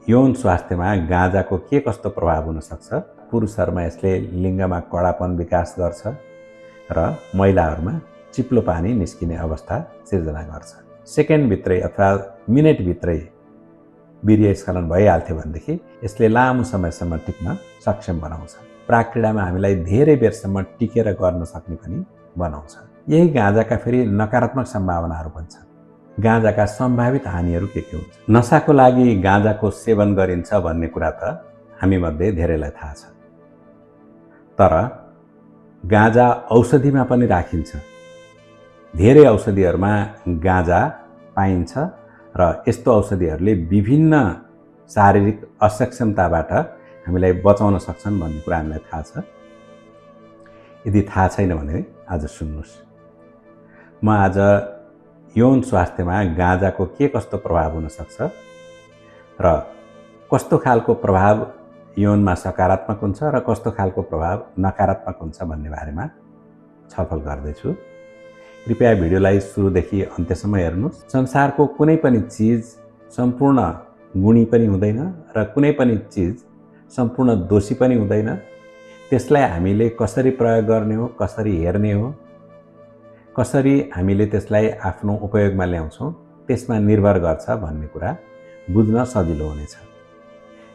यौन स्वास्थ्यमा गाँजाको के कस्तो प्रभाव हुन सक्छ? पुरुषहरूमा यसले लिङ्गमा कडापन विकास गर्छ र महिलाहरूमा चिप्लो पानी निस्किने अवस्था सिर्जना गर्छ। सेकेन्डभित्रै अथवा मिनेटभित्रै वीर्यस्खलन भइहाल्थ्यो भनेदेखि यसले लामो समयसम्म टिक्न सक्षम बनाउँछ। प्राक्रीडामा हामीलाई धेरै बेरसम्म टिकेर गर्न सक्ने पनि बनाउँछ। यही गाँजाका फेरि नकारात्मक सम्भावनाहरू पनि छन्। गाँजाका सम्भावित हानिहरू के हुन्छ? नसाको लागि गाँजाको सेवन गरिन्छ भन्ने कुरा त हामीमध्ये धेरैलाई थाहा छ। तर गाँजा औषधिमा पनि राखिन्छ। धेरै औषधिहरूमा गाँजा पाइन्छ र यस्तो औषधिहरूले विभिन्न शारीरिक असक्षमताबाट हामीलाई बचाउन सक्छन् भन्ने कुरा हामीलाई थाहा छ। यदि थाहा छैन भने आज सुन्नुहोस्। म आज यौन स्वास्थ्यमा गाँजाको के कस्तो प्रभाव हुन सक्छ र कस्तो खालको प्रभाव यौनमा सकारात्मक हुन्छ र कस्तो खालको प्रभाव नकारात्मक हुन्छ भन्ने बारेमा छलफल गर्दैछु। कृपया भिडियोलाई सुरुदेखि अन्त्यसम्म हेर्नुहोस्। संसारको कुनै पनि चिज सम्पूर्ण गुणी पनि हुँदैन र कुनै पनि चिज सम्पूर्ण दोषी पनि हुँदैन। त्यसलाई हामीले कसरी प्रयोग गर्ने हो, कसरी हेर्ने हो, कसरी हामीले त्यसलाई आफ्नो उपयोगमा ल्याउँछौँ त्यसमा निर्भर गर्छ भन्ने कुरा बुझ्न सजिलो हुनेछ।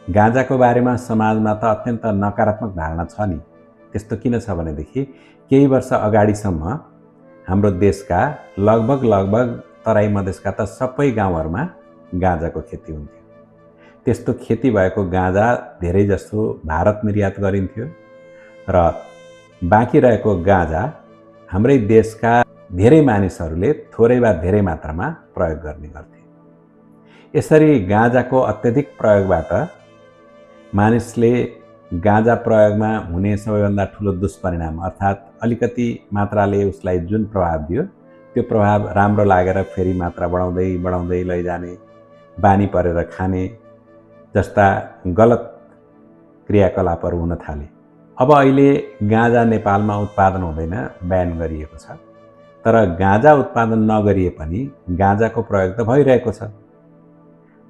गाँजाको बारेमा समाजमा त अत्यन्त नकारात्मक धारणा छ नि। त्यस्तो किन छ भनेदेखि केही वर्ष अगाडिसम्म हाम्रो देशका लगभग तराई मधेसका त सबै गाउँहरूमा गाँजाको खेती हुन्थ्यो। त्यस्तो खेती भएको गाँजा धेरै जस्तो भारत निर्यात गरिन्थ्यो र बाँकी रहेको गाँजा हाम्रै देशका धेरै मानिसहरूले थोरै वा धेरै मात्रामा प्रयोग गर्ने गर्थे। यसरी गाँजाको अत्यधिक प्रयोगबाट मानिसले गाँजा प्रयोगमा हुने सबैभन्दा ठुलो दुष्परिणाम अर्थात् अलिकति मात्राले उसलाई जुन प्रभाव दियो त्यो प्रभाव राम्रो लागेर फेरि मात्रा बढाउँदै लैजाने, बानी परेर खाने जस्ता गलत क्रियाकलापहरू हुन थाले। अब अहिले गाँजा नेपालमा उत्पादन हुँदैन, ब्यान गरिएको छ। तर गाँजा उत्पादन नगरिए पनि गाँजाको प्रयोग त भइरहेको छ।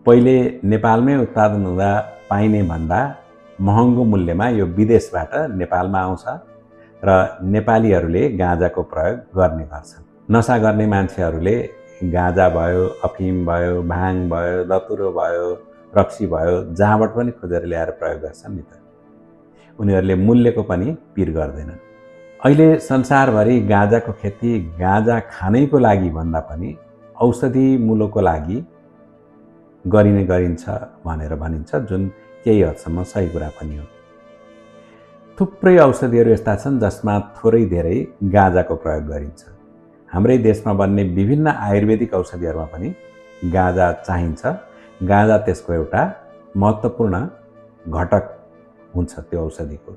पहिले नेपालमै उत्पादन हुँदा पाइने भन्दा महँगो मूल्यमा यो विदेशबाट नेपालमा आउँछ र नेपालीहरूले गाँजाको प्रयोग गर्ने गर्छन्। नसा गर्ने मान्छेहरूले गाँजा भयो, अफिम भयो, भाङ भयो, दतुरो भयो, रक्सी भयो, जहाँबाट पनि खोजेर ल्याएर प्रयोग गर्छन् नि त। उनीहरूले मूल्यको पनि पिर गर्दैनन्। अहिले संसारभरि गाँजाको खेती गाँजा खानैको लागि भन्दा पनि औषधि मूल्यको लागि गरिन्छ भनेर भनिन्छ, जुन केही हदसम्म सही कुरा पनि हो। थुप्रै औषधिहरू यस्ता छन् जसमा थोरै धेरै गाँजाको प्रयोग गरिन्छ। हाम्रै देशमा बन्ने विभिन्न आयुर्वेदिक औषधिहरूमा पनि गाँजा चाहिन्छ। गाँजा त्यसको एउटा महत्त्वपूर्ण घटक हुन्छ त्यो औषधिको।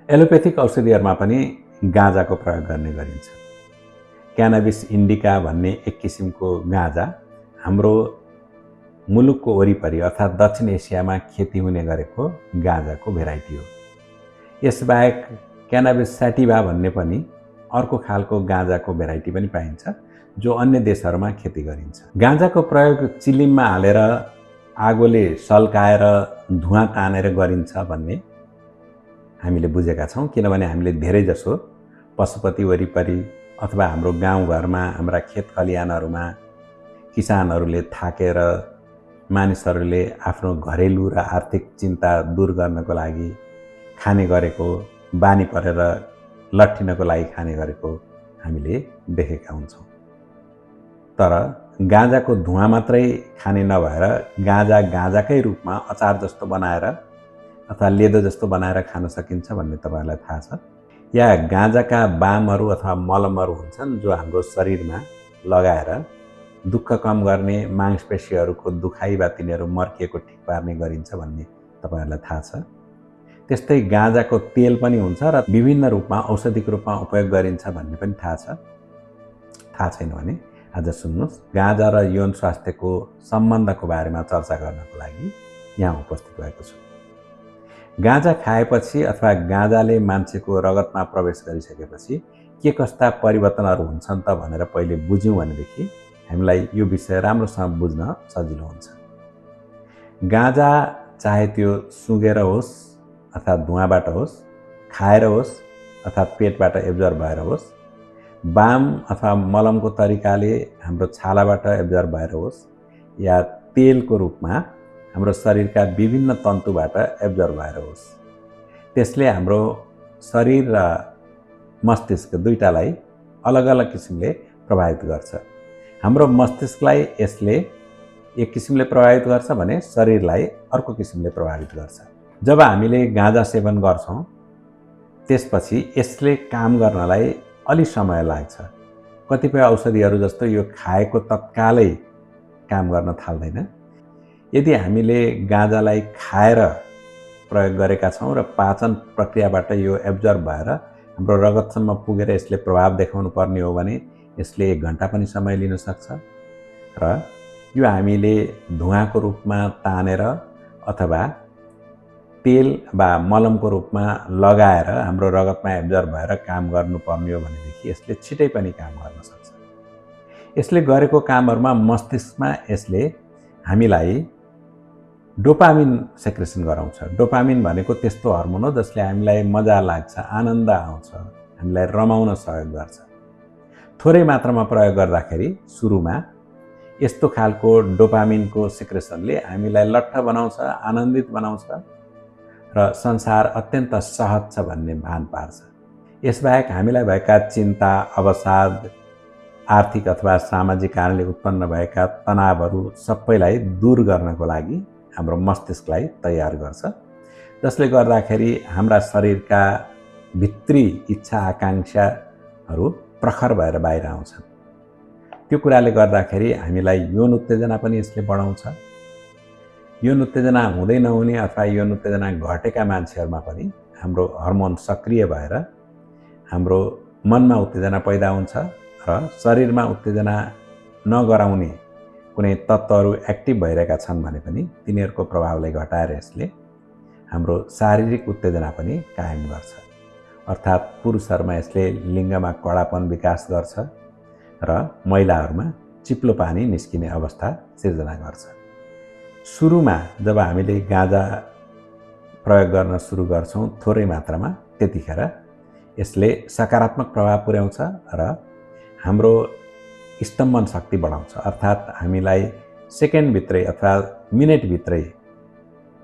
एलोपेथिक औषधिहरूमा पनि गाँजाको प्रयोग गर्ने गरिन्छ। क्यानाबिस इन्डिका भन्ने एक किसिमको गाँजा हाम्रो मुलुकको वरिपरि अर्थात् दक्षिण एसियामा खेती हुने गरेको गाँजाको भेराइटी हो। यसबाहेक क्यानाबिस सैटिवा भन्ने पनि अर्को खालको गाँजाको भेराइटी पनि पाइन्छ जो अन्य देशहरूमा खेती गरिन्छ। गाँजाको प्रयोग चिलिममा हालेर आगोले सल्काएर धुवाँ तानेर गरिन्छ भन्ने हामीले बुझेका छौँ। किनभने हामीले धेरै जसो पशुपति वरिपरि अथवा हाम्रो गाउँघरमा, हाम्रा खेत खलिहानहरूमा किसानहरूले थाकेर मानिसहरूले आफ्नो घरेलु र आर्थिक चिन्ता दूर गर्नको लागि खाने गरेको, बानी परेर लट्ठिनको लागि खाने गरेको हामीले देखेका हुन्छौँ। तर गाँजाको धुवाँ मात्रै खाने नभएर गाँजा गाँजाकै रूपमा अचार जस्तो बनाएर अथवा लेदो जस्तो बनाएर खान सकिन्छ भन्ने तपाईहरुलाई थाहा छ। या गाँजाका बामहरू अथवा मलमहरू हुन्छन् जो हाम्रो शरीरमा लगाएर दुःख कम गर्ने, मांसपेशीहरूको दुखाइ वा तिनीहरू मर्किएको ठिक पार्ने गरिन्छ भन्ने तपाईहरुलाई थाहा छ। त्यस्तै गाँजाको तेल पनि हुन्छ र विभिन्न रूपमा औषधिक रूपमा उपयोग गरिन्छ भन्ने पनि थाहा छ। थाहा छैन भने आज सुन्नुहोस्। गाँजा र यौन स्वास्थ्यको सम्बन्धको बारेमा चर्चा गर्नको लागि यहाँ उपस्थित भएको छु। गाँजा खाएपछि अथवा गाँजाले मान्छेको रगतमा प्रवेश गरिसकेपछि के कस्ता परिवर्तनहरू हुन्छन् त भनेर पहिले बुझ्यौं भनेदेखि हामीलाई यो विषय राम्रोसँग बुझ्न सजिलो हुन्छ। गाँजा चाहे त्यो सुँगेर होस् अर्थात् धुवाँबाट होस्, खाएर होस् अर्थात् पेटबाट एब्जर्ब भएर होस्, बाम अथवा मलमको तरिकाले हाम्रो छालाबाट एब्जर्ब भएर होस्, या तेलको रूपमा हाम्रो शरीरका विभिन्न तन्तुबाट एब्जर्ब भएर होस्, त्यसले हाम्रो शरीर र मस्तिष्क दुईटालाई अलग अलग किसिमले प्रभावित गर्छ। हाम्रो मस्तिष्कलाई यसले एक किसिमले प्रभावित गर्छ भने शरीरलाई अर्को किसिमले प्रभावित गर्छ। जब हामीले गाँजा सेवन गर्छौँ त्यसपछि यसले काम गर्नलाई अलि समय लाग्छ। कतिपय औषधिहरू जस्तो यो खाएको तत्कालै काम गर्न थाल्दैन। यदि हामीले गाँजालाई खाएर प्रयोग गरेका छौँ र पाचन प्रक्रियाबाट यो एब्जर्ब भएर हाम्रो रगतसम्म पुगेर यसले प्रभाव देखाउनु पर्ने हो भने यसले 1 घन्टा पनि समय लिन सक्छ र यो हामीले धुवाँको रूपमा तानेर अथवा तेल वा मलमको रूपमा लगाएर हाम्रो रगतमा एब्जर्ब भएर काम गर्नुपर्ने हो भनेदेखि यसले छिटै पनि काम गर्न सक्छ। यसले गरेको कामहरुमा मस्तिष्कमा यसले हामीलाई डोपामिन सेक्रेसन गराउँछ। डोपामिन भनेको त्यस्तो हर्मोन हो जसले हामीलाई मजा लाग्छ, आनन्द आउँछ, हामीलाई रमाउन सहयोग गर्छ। थोरै मात्रामा प्रयोग गर्दाखेरि सुरुमा यस्तो खालको डोपामिनको सेक्रेसनले हामीलाई लट्ठ बनाउँछ, आनन्दित बनाउँछ र संसार अत्यन्त सहज छ भन्ने भान पार्छ। यसबाहेक हामीलाई भएका चिन्ता, अवसाद, आर्थिक अथवा सामाजिक कारणले उत्पन्न भएका तनावहरू सबैलाई दूर गर्नको लागि हाम्रो मस्तिष्कलाई तयार गर्छ, जसले गर्दाखेरि हाम्रा शरीरका भित्री इच्छा आकांक्षाहरू प्रखर भएर बाहिर आउँछन्। त्यो कुराले गर्दाखेरि हामीलाई यौन उत्तेजना पनि यसले बढाउँछ। यौन उत्तेजना हुँदै नहुने अथवा यौन उत्तेजना घटेका मान्छेहरूमा पनि हाम्रो हर्मोन सक्रिय भएर हाम्रो मनमा उत्तेजना पैदा हुन्छ र शरीरमा उत्तेजना नगराउने कुनै तत्त्वहरू एक्टिभ भइरहेका छन् भने पनि तिनीहरूको प्रभावलाई घटाएर यसले हाम्रो शारीरिक उत्तेजना पनि कायम गर्छ। अर्थात् पुरुषहरूमा यसले लिङ्गमा कडापन विकास गर्छ र महिलाहरूमा चिप्लो पानी निस्किने अवस्था सिर्जना गर्छ। सुरुमा जब हामीले गाँजा प्रयोग गर्न सुरु गर्छौँ थोरै मात्रामा, त्यतिखेर यसले सकारात्मक प्रभाव पुर्याउँछ र हाम्रो स्तम्भन शक्ति बढाउँछ। अर्थात् हामीलाई सेकेन्डभित्रै अथवा मिनेटभित्रै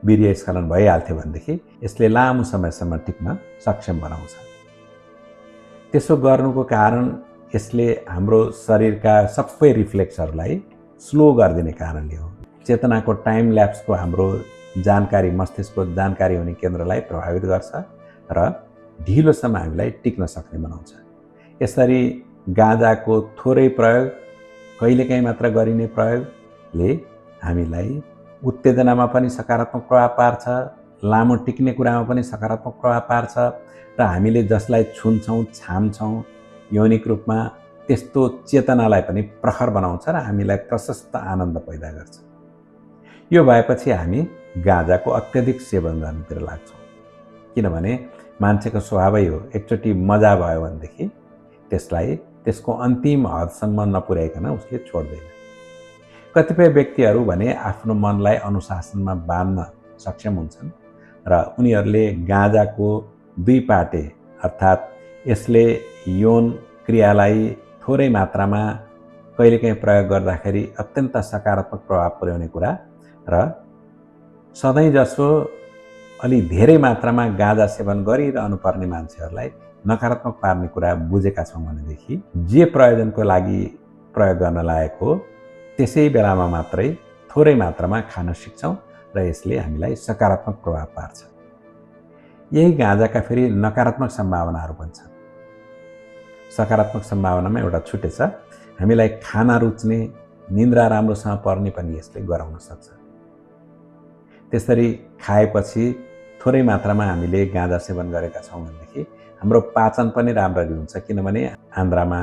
वीर्यस्खलन भइहाल्थ्यो भनेदेखि यसले लामो समयसम्म टिक्न सक्षम बनाउँछ। त्यसो गर्नुको कारण यसले हाम्रो शरीरका सबै रिफ्लेक्सहरूलाई स्लो गरिदिने कारणले हो। चेतनाको टाइम ल्याप्सको हाम्रो जानकारी, मस्तिष्कको जानकारी हुने केन्द्रलाई प्रभावित गर्छ र ढिलोसम्म हामीलाई टिक्न सक्ने बनाउँछ। यसरी गाँजाको थोरै प्रयोग, कहिलेकाहीँ मात्र गरिने प्रयोगले हामीलाई उत्तेजनामा पनि सकारात्मक प्रभाव पार्छ, लामो टिक्ने कुरामा पनि सकारात्मक प्रभाव पार्छ र हामीले जसलाई छुन्छौँ, छाम्छौँ यौनिक रूपमा त्यस्तो चेतनालाई पनि प्रखर बनाउँछ र हामीलाई प्रशस्त आनन्द पैदा गर्छ। यो भएपछि हामी गाँजाको अत्यधिक सेवन गर्नतिर लाग्छौँ, किनभने मान्छेको स्वभावै हो, एकचोटि मजा भयो भनेदेखि त्यसलाई त्यसको अन्तिम हदसम्म नपुर्याइकन उसले छोड्दैन। कतिपय व्यक्तिहरू भने आफ्नो मनलाई अनुशासनमा बाँध्न सक्षम हुन्छन् र उनीहरूले गाँजाको दुई पाटे अर्थात् यसले यौन क्रियालाई थोरै मात्रामा कहिलेकाहीँ प्रयोग गर्दाखेरि अत्यन्त सकारात्मक प्रभाव पुर्याउने कुरा र सधैँ जसो अलि धेरै मात्रामा गाँजा सेवन गरिरहनु पर्ने मान्छेहरूलाई नकारात्मक पार्ने कुरा बुझेका छौँ भनेदेखि जे प्रयोजनको लागि प्रयोग गर्न लागेको हो त्यसै बेलामा मात्रै थोरै मात्रामा खान सिक्छौँ र यसले हामीलाई सकारात्मक प्रभाव पार्छ। यही गाँजाका फेरि नकारात्मक सम्भावनाहरू पनि छन्। सकारात्मक सम्भावनामा एउटा छुट्टै छ, हामीलाई खाना रुच्ने, निन्द्रा राम्रोसँग पर्ने पनि यसले गराउन सक्छ। त्यसरी खाएपछि थोरै मात्रामा हामीले गाँजा सेवन गरेका छौँ भनेदेखि हाम्रो पाचन पनि राम्ररी हुन्छ, किनभने आन्द्रामा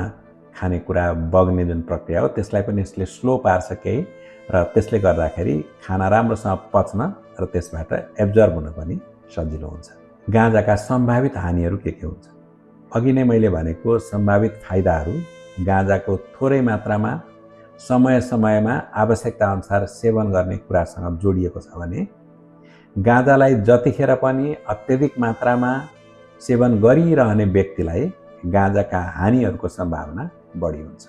खानेकुरा बग्ने जुन प्रक्रिया हो त्यसलाई पनि यसले स्लो पार्छ केही र त्यसले गर्दाखेरि खाना राम्रोसँग पच्न र त्यसबाट एब्जर्ब हुन पनि सजिलो हुन्छ। गाँजाका सम्भावित हानिहरू के हुन्छ? अघि नै मैले भनेको सम्भावित फाइदाहरू गाँजाको थोरै मात्रामा समय समयमा आवश्यकता अनुसार सेवन गर्ने कुरासँग जोडिएको छ भने गाँजालाई जतिखेर पनि अत्यधिक मात्रामा सेवन गरिरहने व्यक्तिलाई गाँजाका हानिहरूको सम्भावना बढी हुन्छ।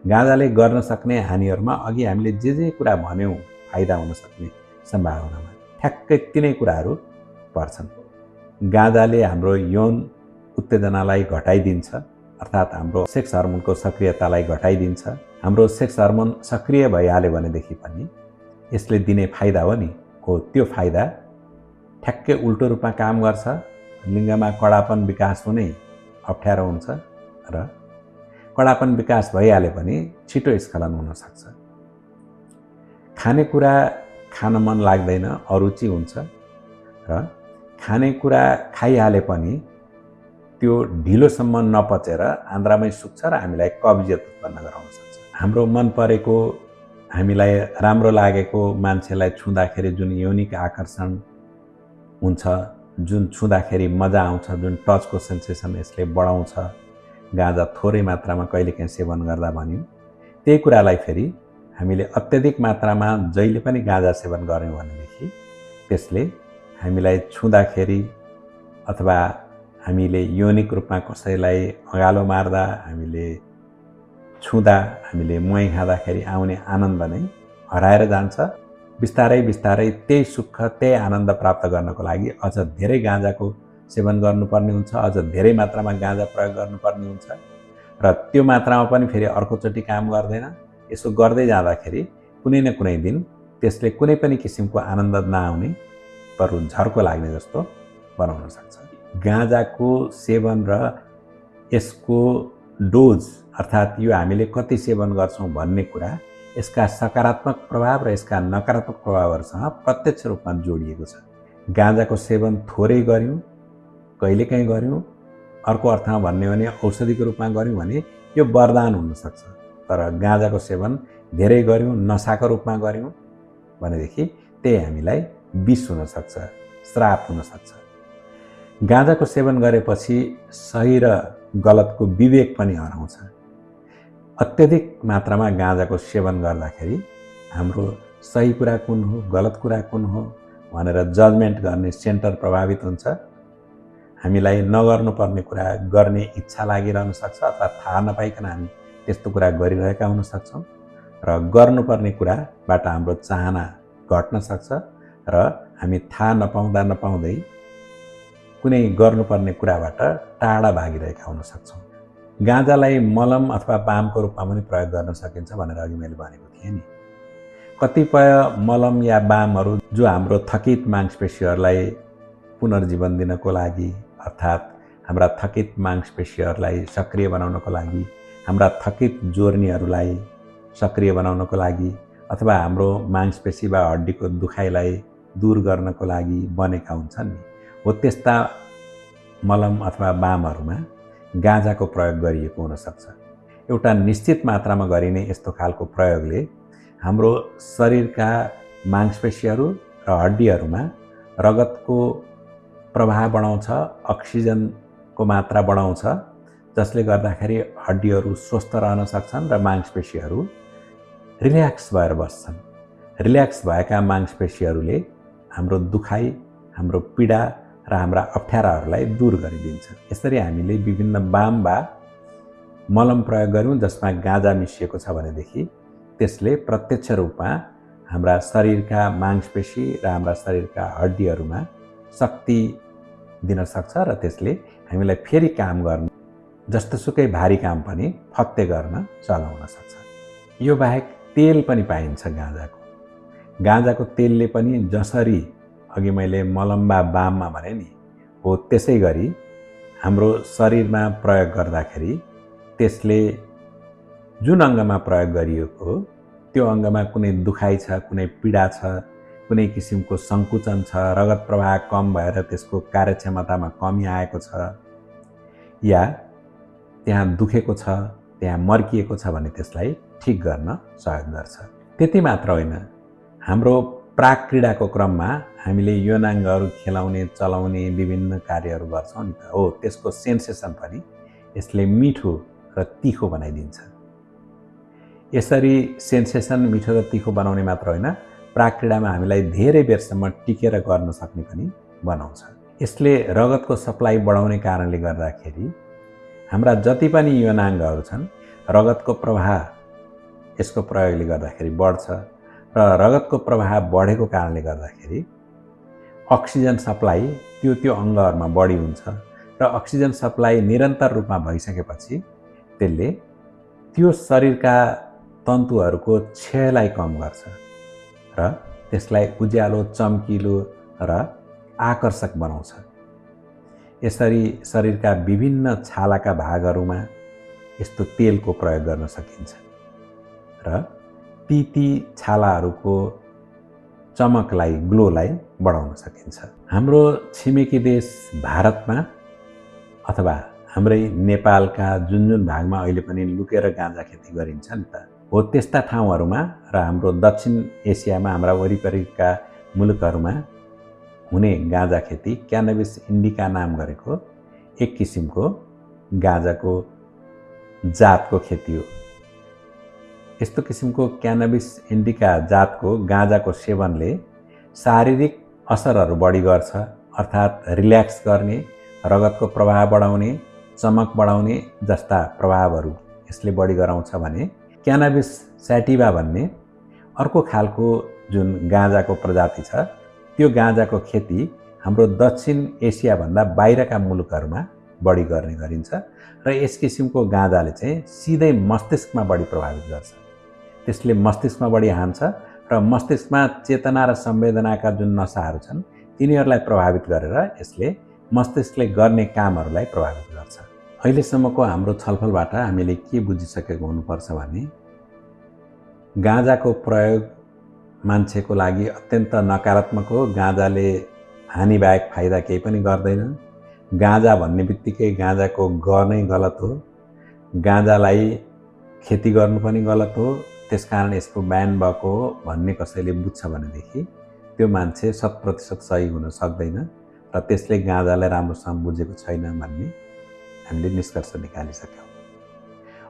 गाँजाले गर्न सक्ने हानिहरूमा अघि हामीले जे कुरा भन्यौँ फाइदा हुन सक्ने सम्भावनामा ठ्याक्कै तिनै कुराहरू पर्छन्। गाँजाले हाम्रो यौन उत्तेजनालाई घटाइदिन्छ, अर्थात् हाम्रो सेक्स हर्मोनको सक्रियतालाई घटाइदिन्छ। हाम्रो सेक्स हर्मोन सक्रिय भइहाल्यो भनेदेखि पनि यसले दिने फाइदा हो नि, हो त्यो फाइदा ठ्याक्कै उल्टो रूपमा काम गर्छ। लिङ्गमा कडापन विकास हुने अप्ठ्यारो हुन्छ र कडापन विकास भइहाले पनि छिटो स्खलन हुन सक्छ। खानेकुरा खान मन लाग्दैन, अरुचि हुन्छ र खानेकुरा खाइहाले पनि त्यो ढिलोसम्म नपचेर आन्द्रामै सुक्छ र हामीलाई कब्जियत उत्पन्न गराउन सक्छ। हाम्रो मन परेको, हामीलाई राम्रो लागेको मान्छेलाई छुँदाखेरि जुन यौनिक आकर्षण हुन्छ, जुन छुँदाखेरि मजा आउँछ, जुन टचको सेन्सेसन यसले बढाउँछ, गाँजा थोरै मात्रामा कहिलेकाहीँ सेवन गर्दा भन्यौँ, त्यही कुरालाई फेरि हामीले अत्यधिक मात्रामा जहिले पनि गाँजा सेवन गऱ्यौँ भनेदेखि त्यसले हामीलाई छुँदाखेरि अथवा हामीले यौनिक रूपमा कसैलाई अँगालो मार्दा, हामीले छुँदा, हामीले मुहाई खाँदाखेरि आउने आनन्द नै हराएर जान्छ। बिस्तारै बिस्तारै त्यही सुख, त्यही आनन्द प्राप्त गर्नको लागि अझ धेरै गाँजाको सेवन गर्नुपर्ने हुन्छ, अझ धेरै मात्रामा गाँजा प्रयोग गर्नुपर्ने हुन्छ र त्यो मात्रामा पनि फेरि अर्कोचोटि काम गर्दैन। यसो गर्दै जाँदाखेरि कुनै न कुनै दिन त्यसले कुनै पनि किसिमको आनन्द नआउने, बरु झर्को लाग्ने जस्तो बनाउन सक्छ। गाँजाको सेवन र यसको डोज अर्थात् यो हामीले कति सेवन गर्छौँ भन्ने कुरा यसका सकारात्मक प्रभाव र यसका नकारात्मक प्रभावहरूसँग प्रत्यक्ष रूपमा जोडिएको छ। गाँजाको सेवन थोरै गऱ्यौँ, कहिलेकाहीँ गऱ्यौँ, अर्को अर्थमा भन्ने भने औषधिको रूपमा गऱ्यौँ भने यो वरदान हुनसक्छ। तर गाँजाको सेवन धेरै गऱ्यौँ, नसाको रूपमा गऱ्यौँ भनेदेखि त्यही हामीलाई विष हुनसक्छ, श्राप हुनसक्छ। गाँजाको सेवन गरेपछि सही र गलतको विवेक पनि हराउँछ। अत्यधिक मात्रामा गाँजाको सेवन गर्दाखेरि हाम्रो सही कुरा कुन हो, गलत कुरा कुन हो भनेर जजमेन्ट गर्ने सेन्टर प्रभावित हुन्छ। हामीलाई नगर्नुपर्ने कुरा गर्ने इच्छा लागिरहन सक्छ अथवा थाहा नपाइकन हामी त्यस्तो कुरा गरिरहेका हुन सक्छौँ र गर्नुपर्ने कुराबाट हाम्रो चाहना घट्न सक्छ र हामी थाहा नपाउँदै कुनै गर्नुपर्ने कुराबाट टाढा भागिरहेका हुन सक्छौँ। गाँजालाई मलम अथवा बामको रूपमा पनि प्रयोग गर्न सकिन्छ भनेर अघि मैले भनेको थिएँ नि। कतिपय मलम या बामहरू जो हाम्रो थकित मांसपेशीहरूलाई पुनर्जीवन दिनको लागि, अर्थात् हाम्रा थकित मांसपेशीहरूलाई सक्रिय बनाउनको लागि, हाम्रा थकित जोर्नीहरूलाई सक्रिय बनाउनको लागि अथवा हाम्रो मांसपेशी वा हड्डीको दुखाइलाई दूर गर्नको लागि बनेका हुन्छन् नि, हो त्यस्ता मलम अथवा बामहरूमा गाँजाको प्रयोग गरिएको हुनसक्छ। एउटा निश्चित मात्रामा गरिने यस्तो खालको प्रयोगले हाम्रो शरीरका मांसपेशीहरू र हड्डीहरूमा रगतको प्रवाह बढाउँछ, अक्सिजनको मात्रा बढाउँछ, जसले गर्दाखेरि हड्डीहरू स्वस्थ रहन सक्छन् र मांसपेशीहरू रिल्याक्स भएर बस्छन्। रिल्याक्स भएका मांसपेशीहरूले हाम्रो दुखाइ, हाम्रो पीडा र हाम्रा अप्ठ्याराहरूलाई दूर गरिदिन्छ। यसरी हामीले विभिन्न बाम वा मलम प्रयोग गऱ्यौँ जसमा गाँजा मिसिएको छ भनेदेखि त्यसले प्रत्यक्ष रूपमा हाम्रा शरीरका मांसपेशी र हाम्रा शरीरका हड्डीहरूमा शक्ति दिन सक्छ र त्यसले हामीलाई फेरि काम गर्न, जस्तोसुकै भारी काम पनि फत्ते गर्न चलाउन सक्छ। यो बाहेक तेल पनि पाइन्छ गाँजाको। गाँजाको तेलले पनि जसरी अघि मैले मलम वा बाममा भने नि, हो त्यसै गरी हाम्रो शरीरमा प्रयोग गर्दाखेरि त्यसले जुन अङ्गमा प्रयोग गरिएको हो त्यो अङ्गमा कुनै दुखाइ छ, कुनै पीडा छ, कुनै किसिमको सङ्कुचन छ, रगत प्रवाह कम भएर त्यसको कार्यक्षमतामा कमी आएको छ या त्यहाँ दुखेको छ, त्यहाँ मर्किएको छ भने त्यसलाई ठिक गर्न सहयोग गर्छ। त्यति मात्र होइन, हाम्रो प्राक क्रीडाको क्रममा हामीले यौनाङ्गहरू खेलाउने, चलाउने विभिन्न कार्यहरू गर्छौँ नि त, हो त्यसको सेन्सेसन पनि यसले मिठो र तिखो बनाइदिन्छ। यसरी सेन्सेसन मिठो र तिखो बनाउने मात्र होइन, प्राक्क्रीडामा हामीलाई धेरै बेरसम्म टिकेर गर्न सक्ने पनि बनाउँछ। यसले रगतको सप्लाई बढाउने कारणले गर्दाखेरि हाम्रा जति पनि यौनाङ्गहरू छन्, रगतको प्रवाह यसको प्रयोगले गर्दाखेरि बढ्छ र रगतको प्रवाह बढेको कारणले गर्दाखेरि अक्सिजन सप्लाई त्यो अङ्गहरूमा बढी हुन्छ र अक्सिजन सप्लाई निरन्तर रूपमा भइसकेपछि त्यसले त्यो शरीरका तन्तुहरूको क्षयलाई कम गर्छ र त्यसलाई उज्यालो, चम्किलो र आकर्षक बनाउँछ। यसरी शरीरका विभिन्न छालाका भागहरूमा यस्तो तेलको प्रयोग गर्न सकिन्छ र ती छालाहरूको चमकलाई, ग्लोलाई बढाउन सकिन्छ। हाम्रो छिमेकी देश भारतमा अथवा हाम्रै नेपालका जुन भागमा अहिले पनि लुकेर गाँजा खेती गरिन्छ नि त, हो त्यस्ता ठाउँहरूमा र हाम्रो दक्षिण एसियामा, हाम्रा वरिपरिका मुलुकहरूमा हुने गाँजा खेती क्यानाबिस इन्डिका नाम गरेको एक किसिमको गाँजाको जातको खेती हो। यस्तो किसिमको क्यानाबिस इन्डिका जातको गाँजाको सेवनले शारीरिक असरहरू बढी गर्छ, अर्थात् रिल्याक्स गर्ने, रगतको प्रवाह बढाउने, चमक बढाउने जस्ता प्रभावहरू यसले बढी गराउँछ भने क्यानाबिस सैटिवा भन्ने अर्को खालको जुन गाँजाको प्रजाति छ, त्यो गाँजाको खेती हाम्रो दक्षिण एसियाभन्दा बाहिरका मुलुकहरूमा बढी गर्ने गरिन्छ र यस किसिमको गाँजाले चाहिँ सिधै मस्तिष्कमा बढी प्रभावित गर्छ। त्यसले मस्तिष्कमा बढी हान्छ र मस्तिष्कमा चेतना र संवेदनाका जुन नसाहरू छन् तिनीहरूलाई प्रभावित गरेर यसले मस्तिष्कले गर्ने कामहरूलाई प्रभावित गर्छ। अहिलेसम्मको हाम्रो छलफलबाट हामीले के बुझिसकेको हुनुपर्छ भने गाँजाको प्रयोग मान्छेको लागि अत्यन्त नकारात्मक हो। गाँजाले हानिबाहेक फाइदा केही पनि गर्दैन। गाँजा भन्ने बित्तिकै गाँजाको गर्नै गलत हो। गाँजालाई खेती गर्नु पनि गलत हो। त्यसकारण यसको ब्यान भएको हो भन्ने कसैले बुझ्छ भनेदेखि त्यो मान्छे 100% सही हुन सक्दैन र त्यसले गाँजालाई राम्रोसँग बुझेको छैन भन्ने हामीले निष्कर्ष निकालिसक्यौँ।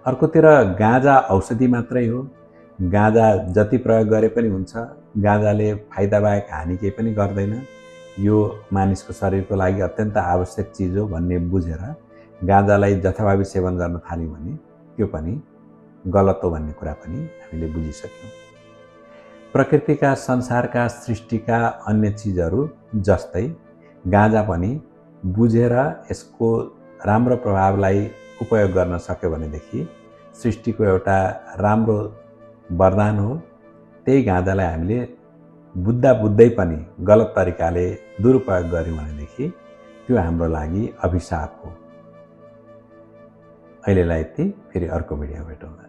अर्कोतिर गाँजा औषधि मात्रै हो। गाँजा जति प्रयोग गरे पनि हुन्छ। गाँजाले फाइदा बाहेक हानि केही पनि गर्दैन। यो मानिसको शरीरको लागि अत्यन्त आवश्यक चिज हो भन्ने बुझेर गाँजालाई जथाभावी सेवन गर्न थाल्यौँ भने त्यो पनि गलत हो भन्ने कुरा पनि हामीले बुझिसक्यौँ। प्रकृतिका, संसारका, सृष्टिका अन्य चिजहरू जस्तै गाँजा पनि बुझेर यसको राम्रो प्रभावलाई उपयोग गर्न सक्यो भनेदेखि सृष्टिको एउटा राम्रो वरदान हो। त्यही गाँजालाई हामीले बुझ्दै पनि गलत तरिकाले दुरुपयोग गर्यौँ भनेदेखि त्यो हाम्रो लागि अभिशाप हो। अहिलेलाई यति, फेरि अर्को भिडियो भेटौँला।